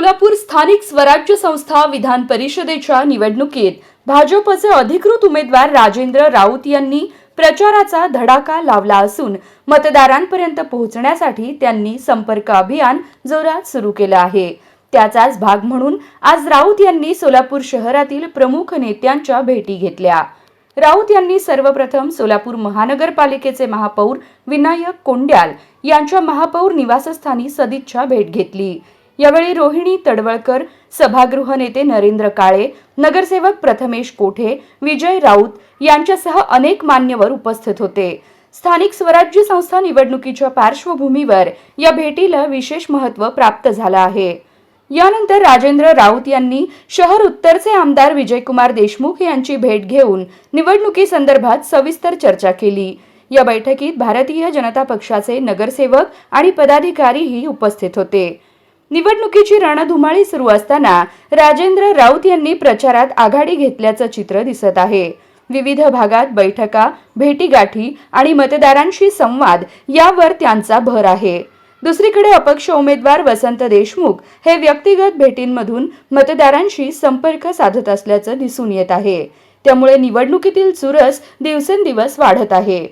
सोलापूर स्थानिक स्वराज्य संस्था विधान परिषदेच्या निवडणुकीत भाजपचे अधिकृत उमेदवार राजेंद्र राऊत यांनी प्रचाराचा धडाका लावला असून मतदारांपर्यंत पोहोचण्यासाठी त्यांनी संपर्क अभियान जोरात सुरू केलं आहे। त्याचाच भाग म्हणून आज राऊत यांनी सोलापूर शहरातील प्रमुख नेत्यांच्या भेटी घेतल्या। राऊत यांनी सर्वप्रथम सोलापूर महानगरपालिकेचे महापौर विनायक कोंड्याल यांच्या महापौर निवासस्थानी सदिच्छा भेट घेतली। यावेळी रोहिणी तडवळकर, सभागृह नेते नरेंद्र काळे, नगरसेवक प्रथमेश कोठे, विजय राऊत यांच्यासह अनेक मान्यवर उपस्थित होते। स्थानिक स्वराज्य संस्था निवडणुकीच्या पार्श्वभूमीवर या भेटीला विशेष महत्त्व प्राप्त झालं आहे। यानंतर राजेंद्र राऊत यांनी शहर उत्तरचे आमदार विजयकुमार देशमुख यांची भेट घेऊन निवडणुकीसंदर्भात सविस्तर चर्चा केली। या बैठकीत भारतीय जनता पक्षाचे नगरसेवक आणि पदाधिकारीही उपस्थित होते। निवडणुकीची रणधुमाळी सुरू असताना राजेंद्र राऊत यांनी प्रचारात आघाडी घेतल्याचं चित्र दिसत आहे। विविध भागात बैठका, भेटीगाठी आणि मतदारांशी संवाद यावर त्यांचा भर आहे। दुसरीकडे अपक्ष उमेदवार वसंत देशमुख हे व्यक्तिगत भेटींमधून मतदारांशी संपर्क साधत असल्याचं दिसून येत आहे। त्यामुळे निवडणुकीतील चुरस दिवसेंदिवस वाढत आहे।